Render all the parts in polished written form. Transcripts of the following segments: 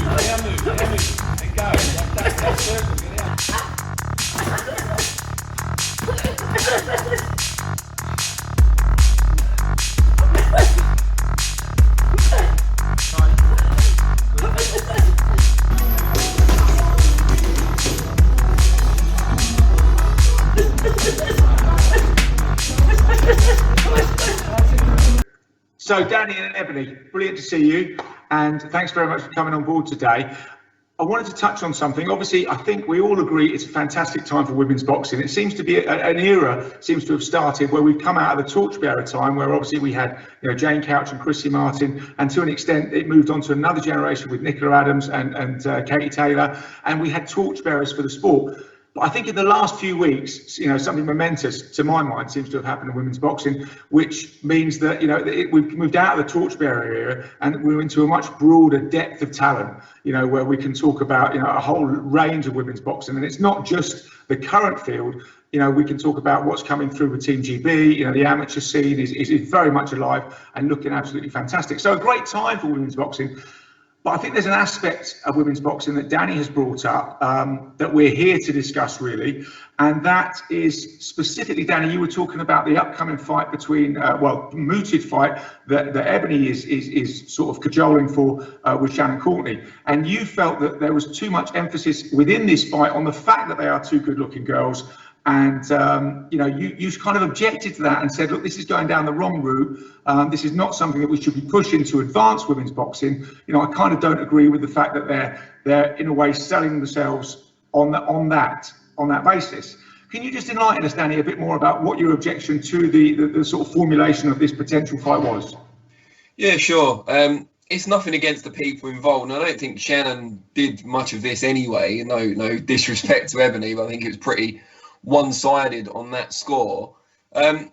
And go. That's circle, get out. So Danny and Ebony, brilliant to see you, and thanks very much for coming on board today. I wanted to touch on something. Obviously, I think we all agree it's a fantastic time for women's boxing. It seems to be an era seems to have started where we've come out of the torchbearer time, where obviously we had Jane Couch and Chrissy Martin, and to an extent it moved on to another generation with Nicola Adams and Katie Taylor, and we had torchbearers for the sport. But I think in the last few weeks, something momentous to my mind seems to have happened in women's boxing, which means that we've moved out of the torchbearer era and we're into a much broader depth of talent. Where we can talk about a whole range of women's boxing, and it's not just the current field. We can talk about what's coming through with Team GB. The amateur scene is very much alive and looking absolutely fantastic. So a great time for women's boxing. But I think there's an aspect of women's boxing that Danny has brought up that we're here to discuss, really. And that is specifically, Danny, you were talking about the upcoming fight between, mooted fight that Ebony is sort of cajoling for with Shannon Courtney. And you felt that there was too much emphasis within this fight on the fact that they are two good-looking girls. And, you kind of objected to that and said, look, this is going down the wrong route. This is not something that we should be pushing to advance women's boxing. I kind of don't agree with the fact that they're in a way selling themselves on that basis. Can you just enlighten us, Danny, a bit more about what your objection to the sort of formulation of this potential fight was? Yeah, sure. It's nothing against the people involved, and I don't think Shannon did much of this anyway. No disrespect to Ebony, but I think it was pretty one-sided on that score. I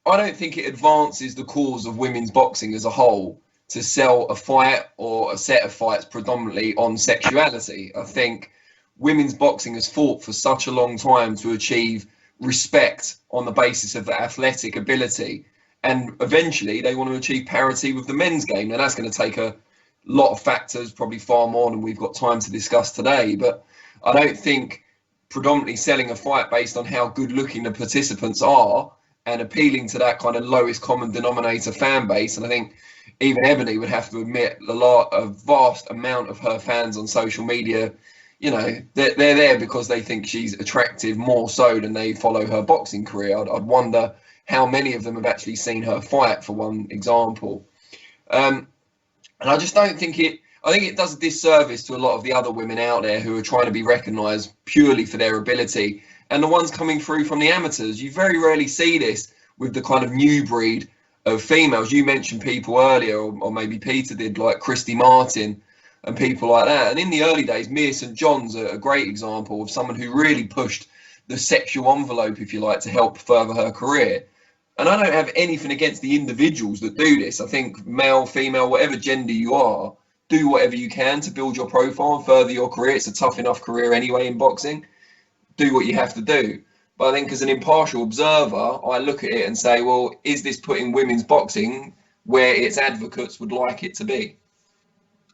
don't think it advances the cause of women's boxing as a whole to sell a fight or a set of fights predominantly on sexuality. I think women's boxing has fought for such a long time to achieve respect on the basis of athletic ability, and eventually they want to achieve parity with the men's game. Now that's going to take a lot of factors, probably far more than we've got time to discuss today, but I don't think predominantly selling a fight based on how good looking the participants are and appealing to that kind of lowest common denominator fan base. And I think even Ebony would have to admit a vast amount of her fans on social media, they're there because they think she's attractive more so than they follow her boxing career. I'd wonder how many of them have actually seen her fight, for one example. And I just don't think I think it does a disservice to a lot of the other women out there who are trying to be recognised purely for their ability. And the ones coming through from the amateurs, you very rarely see this with the kind of new breed of females. You mentioned people earlier, or maybe Peter did, like Christy Martin and people like that. And in the early days, Mia St. John's a great example of someone who really pushed the sexual envelope, if you like, to help further her career. And I don't have anything against the individuals that do this. I think male, female, whatever gender you are, do whatever you can to build your profile and further your career. It's a tough enough career anyway in boxing. Do what you have to do. But I think as an impartial observer, I look at it and say, well, is this putting women's boxing where its advocates would like it to be?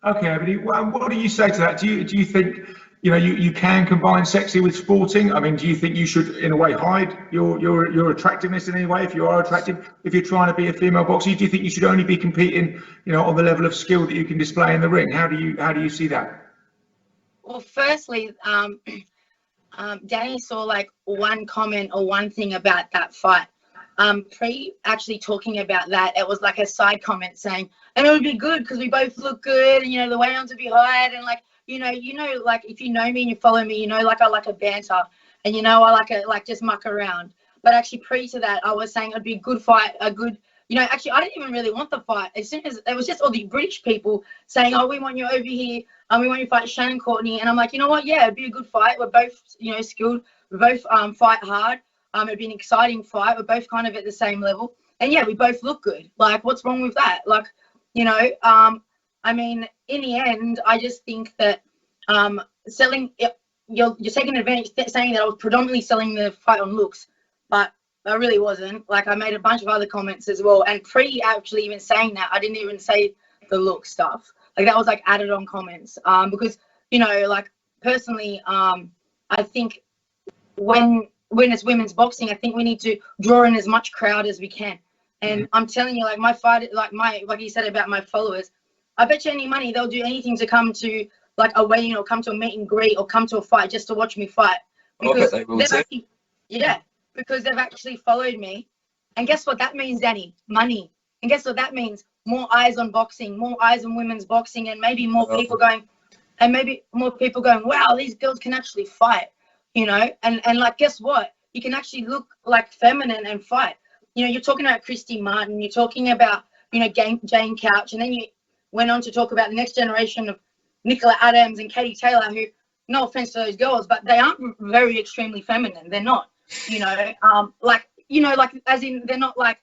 Okay, Ebony, what do you say to that? Do you think you can combine sexy with sporting? I mean, do you think you should, in a way, hide your attractiveness in any way if you are attractive? If you're trying to be a female boxer, do you think you should only be competing, on the level of skill that you can display in the ring? How do you see that? Well, firstly, Danny saw like one comment or one thing about that fight. Pre actually talking about that, it was like a side comment saying, and it would be good because we both look good, and the weigh-ins would be high, and like. Like if you know me and you follow me, like I like a banter, and I like just muck around. But actually, pre to that, I was saying it'd be a good fight, actually I didn't even really want the fight. As soon as it was just all the British people saying, oh, we want you over here, and we want you to fight Shannon Courtney, and I'm like, you know what? Yeah, it'd be a good fight. We're both, skilled. We both fight hard. It'd be an exciting fight. We're both kind of at the same level, and yeah, we both look good. Like, what's wrong with that? Like, I mean, in the end, I just think that you're taking advantage, saying that I was predominantly selling the fight on looks, but I really wasn't. Like, I made a bunch of other comments as well, and pre actually even saying that, I didn't even say the look stuff. Like that was like added on comments. Because, you know, like personally, I think when it's women's boxing, I think we need to draw in as much crowd as we can. And I'm telling you, like my fight, like you said about my followers, I bet you any money they'll do anything to come to like a weigh-in or come to a meet and greet or come to a fight just to watch me fight. Because because they've actually followed me. And guess what that means, Danny? Money. And guess what that means? More eyes on boxing, more eyes on women's boxing, and maybe more people going, wow, these girls can actually fight, you know? And like, guess what? You can actually look like feminine and fight. You know, you're talking about Christy Martin, you're talking about, you know, Jane Couch, and then you went on to talk about the next generation of Nicola Adams and Katie Taylor, who, no offense to those girls, but they aren't very extremely feminine. They're not, you know, like, you know, like as in they're not like,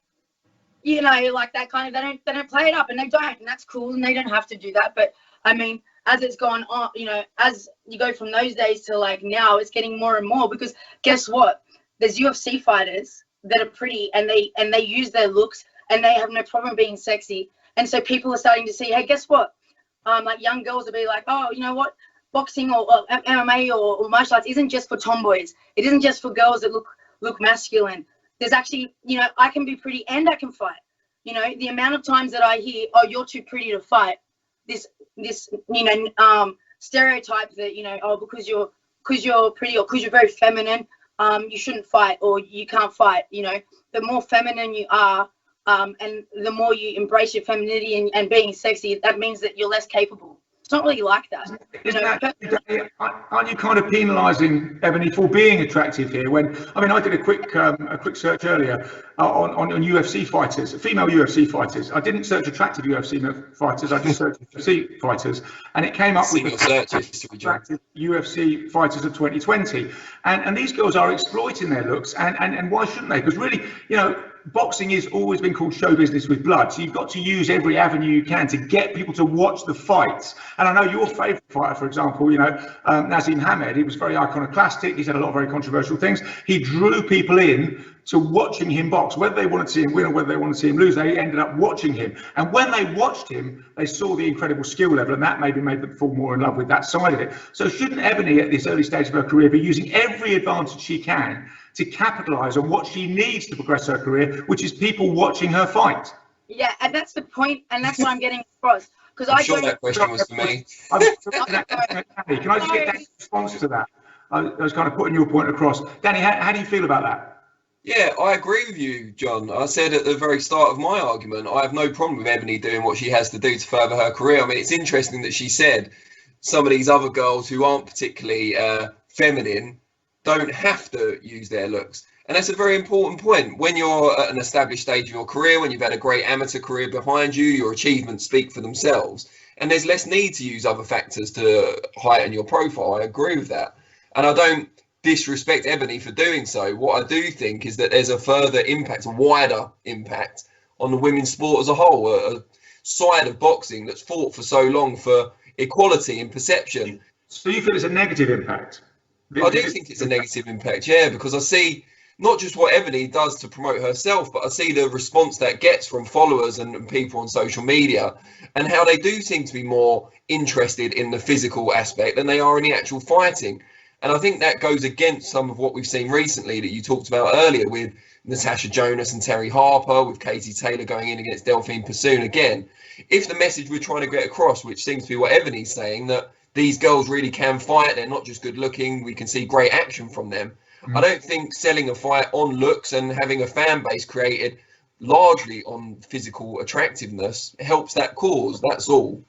you know, like that kind of, they don't play it up, and they don't, and that's cool, and they don't have to do that. But I mean, as it's gone on, you know, as you go from those days to like now, it's getting more and more, because guess what? There's UFC fighters that are pretty, and they use their looks, and they have no problem being sexy. And so people are starting to see, hey, guess what? Like young girls will be like, oh, you know what? Boxing or MMA or martial arts isn't just for tomboys. It isn't just for girls that look masculine. There's actually, you know, I can be pretty and I can fight. You know, the amount of times that I hear, oh, you're too pretty to fight. This you know, stereotype that, you know, oh, because you're pretty or because you're very feminine, you shouldn't fight or you can't fight. You know, the more feminine you are, and the more you embrace your femininity and being sexy, that means that you're less capable. It's not really like that. Aren't you kind of penalising Ebanie for being attractive here? When I mean, I did a quick search earlier on UFC fighters, female UFC fighters. I didn't search attractive UFC fighters. I just searched UFC fighters, and it came up with attractive UFC fighters of 2020. And these girls are exploiting their looks, and why shouldn't they? Because really, you know, boxing has always been called show business with blood, so you've got to use every avenue you can to get people to watch the fights. And I know your favourite fighter, for example, you know, Nazim Hamed, he was very iconoclastic, he's had a lot of very controversial things. He drew people in to watching him box, whether they wanted to see him win or whether they wanted to see him lose. They ended up watching him, and when they watched him, they saw the incredible skill level, and that maybe made them fall more in love with that side of it. So shouldn't Ebanie at this early stage of her career be using every advantage she can to capitalise on what she needs to progress her career, which is people watching her fight? Yeah, and that's the point, and that's what I'm getting across. Because I'm sure that question was for me. Can I just get Danny's response to that? I was kind of putting your point across. Danny, how do you feel about that? Yeah, I agree with you, John. I said at the very start of my argument, I have no problem with Ebanie doing what she has to do to further her career. I mean, it's interesting that she said some of these other girls who aren't particularly feminine don't have to use their looks. And that's a very important point. When you're at an established stage of your career, when you've had a great amateur career behind you, your achievements speak for themselves. And there's less need to use other factors to heighten your profile. I agree with that. And I don't disrespect Ebanie for doing so. What I do think is that there's a further impact, a wider impact on the women's sport as a whole, a side of boxing that's fought for so long for equality and perception. So you feel it's a negative impact? I do think it's a negative impact, yeah, because I see not just what Ebanie does to promote herself, but I see the response that gets from followers and people on social media, and how they do seem to be more interested in the physical aspect than they are in the actual fighting. And I think that goes against some of what we've seen recently that you talked about earlier with Natasha Jonas and Terry Harper, with Katie Taylor going in against Delphine Persoon again. If the message we're trying to get across, which seems to be what Ebanie's saying, that these girls really can fight, they're not just good looking, we can see great action from them. I don't think selling a fight on looks and having a fan base created largely on physical attractiveness helps that cause, that's all.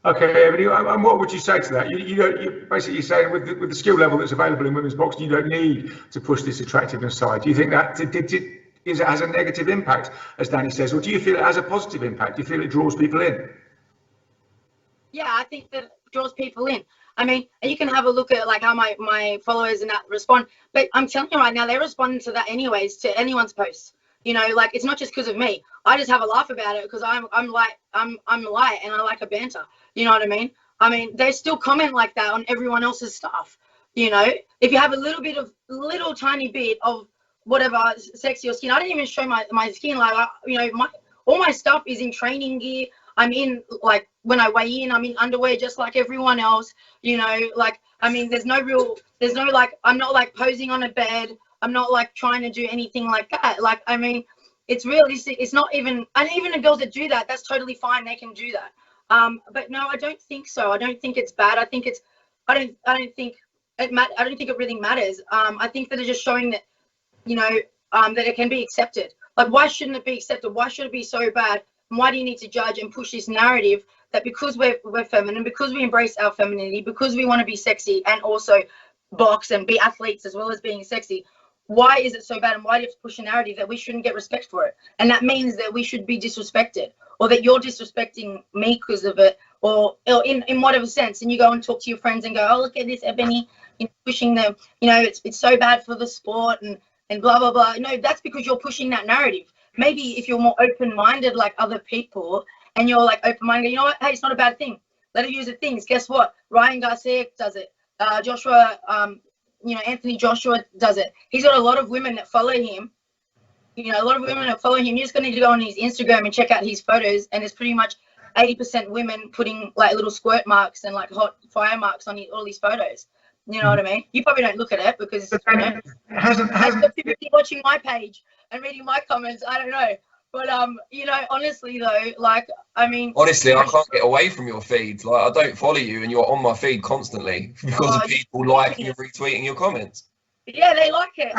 Okay, Ebanie, and what would you say to that? You basically saying with the skill level that's available in women's boxing, you don't need to push this attractiveness side. Do you think that it has a negative impact, as Danny says, or do you feel it has a positive impact? Do you feel it draws people in? Yeah, I think that it draws people in. I mean, you can have a look at like how my followers and that respond, but I'm telling you right now, they're responding to that anyways, to anyone's posts. You know, like it's not just because of me. I just have a laugh about it because I'm light and I like a banter. You know what I mean? I mean, they still comment like that on everyone else's stuff. You know, if you have a little tiny bit of whatever sexy or skin, I didn't even show my skin. Like, you know, all my stuff is in training gear. I'm in, like, when I weigh in, I'm in underwear just like everyone else, you know, like, I mean, there's no, like, I'm not like posing on a bed. I'm not like trying to do anything like that. Like, I mean, it's realistic. It's not even, and even the girls that do that, that's totally fine. They can do that. But no, I don't think so. I don't think it's bad. I think it's, I don't think it really matters. I think that it's just showing that, you know, that it can be accepted. Like, why shouldn't it be accepted? Why should it be so bad? And why do you need to judge and push this narrative that because we're feminine, because we embrace our femininity, because we want to be sexy and also box and be athletes as well as being sexy, why is it so bad? And why do you have to push a narrative that we shouldn't get respect for it? And that means that we should be disrespected, or that you're disrespecting me because of it, or in whatever sense. And you go and talk to your friends and go, oh, look at this Ebanie, you know, pushing them, you know, it's so bad for the sport and blah, blah, blah. No, that's because you're pushing that narrative. Maybe if you're more open-minded like other people, and you're like open-minded, you know what, hey, it's not a bad thing. Let her use the things. Guess what? Ryan Garcia does it. Joshua, you know, Anthony Joshua does it. He's got a lot of women that follow him. You know, a lot of women that follow him. You're just going to need to go on his Instagram and check out his photos, and it's pretty much 80% women putting like little squirt marks and like hot fire marks on all these photos. You know what I mean? You probably don't look at it because, you know, hasn't people watching my page and reading my comments. I don't know. But, you know, honestly, though, like, I mean... Honestly, I can't get away from your feeds. Like, I don't follow you, and you're on my feed constantly because of people liking and retweeting your comments. Yeah, they like it.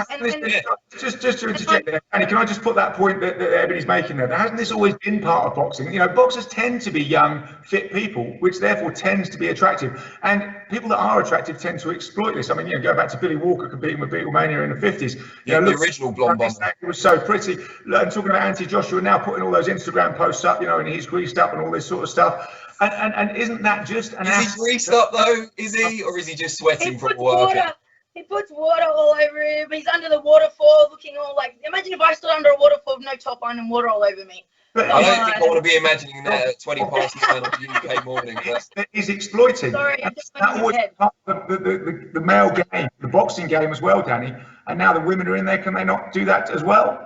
Just to interject there, Danny, can I just put that point that Ebanie's making there? Hasn't this always been part of boxing? You know, boxers tend to be young, fit people, which therefore tends to be attractive. And people that are attractive tend to exploit this. I mean, you know, go back to Billy Walker competing with Beatlemania in the 50s. Yeah, the original blonde bomber. It was so pretty. And talking about Anthony Joshua now putting all those Instagram posts up, you know, and he's greased up and all this sort of stuff. And isn't that just an... Is he greased up though? Is he? Or is he just sweating from work? He puts water all over him. He's under the waterfall looking all like... Imagine if I stood under a waterfall with no top on and water all over me. But I don't think I want to be imagining that at 20 past 9 on the UK morning. He's exploiting. Sorry, That's always part of the male game, the boxing game as well, Danny. And now the women are in there. Can they not do that as well?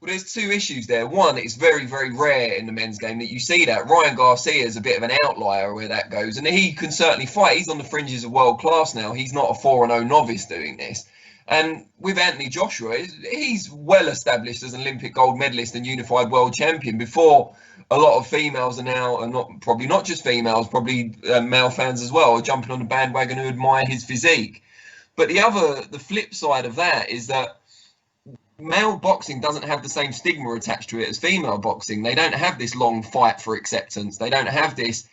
Well, there's two issues there. One, it's very, very rare in the men's game that you see that. Ryan Garcia is a bit of an outlier where that goes, and he can certainly fight. He's on the fringes of world class now. He's not a 4-0 novice doing this. And with Anthony Joshua, he's well established as an Olympic gold medalist and unified world champion before a lot of females are now, and probably not just females, probably male fans as well, are jumping on the bandwagon who admire his physique. But the flip side of that is that male boxing doesn't have the same stigma attached to it as female boxing. They don't have this long fight for acceptance. They don't have this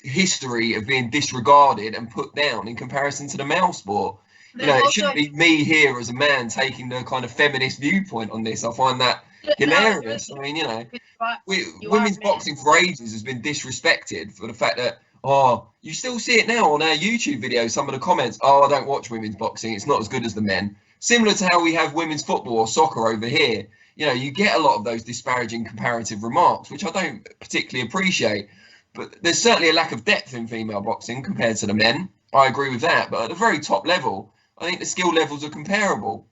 history of being disregarded and put down in comparison to the male sport. You know, it shouldn't be me here as a man taking the kind of feminist viewpoint on this. I find that hilarious. I mean, you know, women's boxing for ages has been disrespected for the fact that, oh, you still see it now on our YouTube videos, some of the comments, oh, I don't watch women's boxing, it's not as good as the men. Similar to how we have women's football or soccer over here. You know, you get a lot of those disparaging comparative remarks, which I don't particularly appreciate. But there's certainly a lack of depth in female boxing compared to the men. I agree with that. But at the very top level, I think the skill levels are comparable.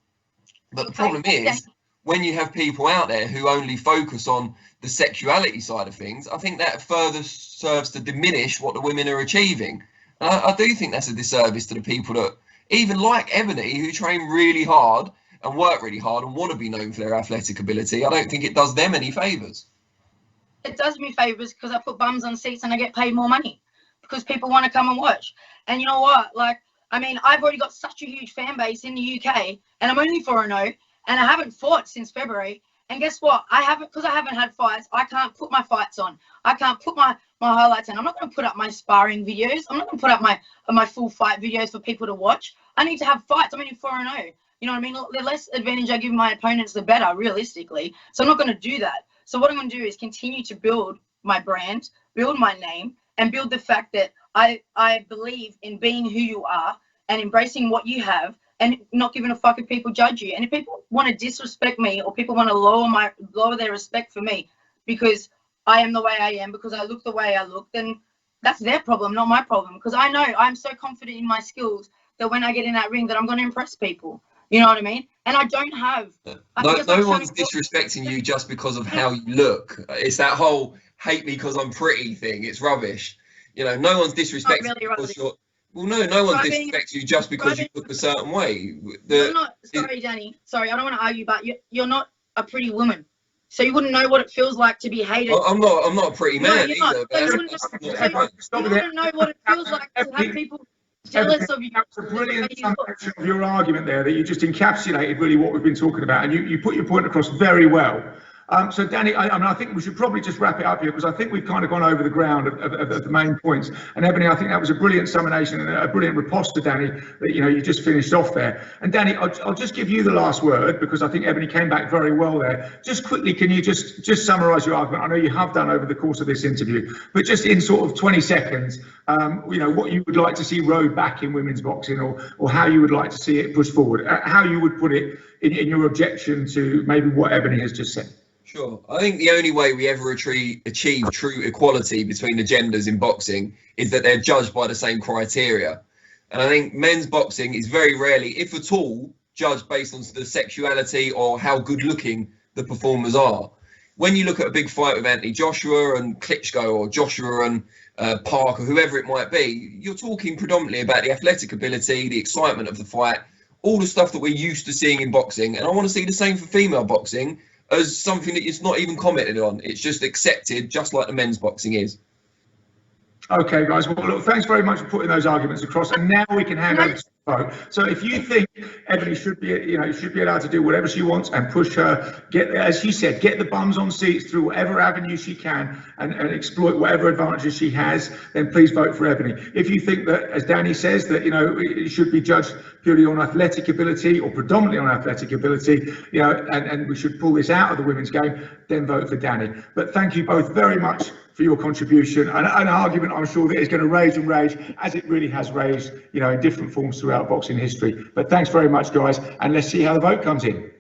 But the problem is, when you have people out there who only focus on the sexuality side of things, I think that further serves to diminish what the women are achieving. I do think that's a disservice to the people that, even like Ebanie, who train really hard and work really hard and want to be known for their athletic ability. I don't think it does them any favours. It does me favours because I put bums on seats and I get paid more money because people want to come and watch. And you know what? Like, I mean, I've already got such a huge fan base in the UK, and I'm only 4-0, and I haven't fought since February. And guess what? Because I haven't had fights, I can't put my fights on. I can't put my highlights on. I'm not going to put up my sparring videos. I'm not going to put up my full fight videos for people to watch. I need to have fights. I'm only 4-0. You know what I mean? The less advantage I give my opponents, the better, realistically. So I'm not going to do that. So what I'm going to do is continue to build my brand, build my name, and build the fact that I believe in being who you are and embracing what you have and not giving a fuck if people judge you. And if people want to disrespect me or people want to lower their respect for me because I am the way I am, because I look the way I look, then that's their problem, not my problem. Because I know I'm so confident in my skills that when I get in that ring that I'm going to impress people. You know what I mean? And I don't have... No one's disrespecting you just because of how you look. It's that whole hate me because I'm pretty thing. It's rubbish. You know, no one's disrespecting Not really you because rubbish. you're. Well, no one Describing- disrespects you just because you look a certain way. You're not, sorry, Danny. Sorry, I don't want to argue, but you're not a pretty woman. So you wouldn't know what it feels like to be hated. I'm not a pretty man you're not. either. So you But wouldn't, Stop you with it. wouldn't know what it feels like to have people jealous of you. That's a brilliant summation of your argument there, that you just encapsulated really what we've been talking about, and you put your point across very well. So Danny, I think we should probably just wrap it up here, because I think we've kind of gone over the ground of the main points. And Ebanie, I think that was a brilliant summation and a brilliant riposte to Danny that you just finished off there. And Danny, I'll just give you the last word, because I think Ebanie came back very well there. Just quickly, can you just summarise your argument? I know you have done over the course of this interview, but just in sort of 20 seconds, what you would like to see rowed back in women's boxing, or how you would like to see it pushed forward, how you would put it in your objection to maybe what Ebanie has just said. Sure. I think the only way we ever achieve true equality between the genders in boxing is that they're judged by the same criteria. And I think men's boxing is very rarely, if at all, judged based on the sexuality or how good looking the performers are. When you look at a big fight with Anthony Joshua and Klitschko, or Joshua and Park, or whoever it might be, you're talking predominantly about the athletic ability, the excitement of the fight, all the stuff that we're used to seeing in boxing. And I want to see the same for female boxing, as something that it's not even commented on. It's just accepted, just like the men's boxing is. Okay, guys. Well, look, thanks very much for putting those arguments across. And now we can hand over to the vote. So if you think Ebanie should be allowed to do whatever she wants and push her, as she said, get the bums on seats through whatever avenue she can and exploit whatever advantages she has, then please vote for Ebanie. If you think that, as Danny says, that it should be judged purely on athletic ability, or predominantly on athletic ability, and we should pull this out of the women's game, then vote for Danny. But thank you both very much for your contribution, and an argument I'm sure that is going to rage and rage, as it really has raged, in different forms throughout boxing history. But thanks very much, guys, and let's see how the vote comes in.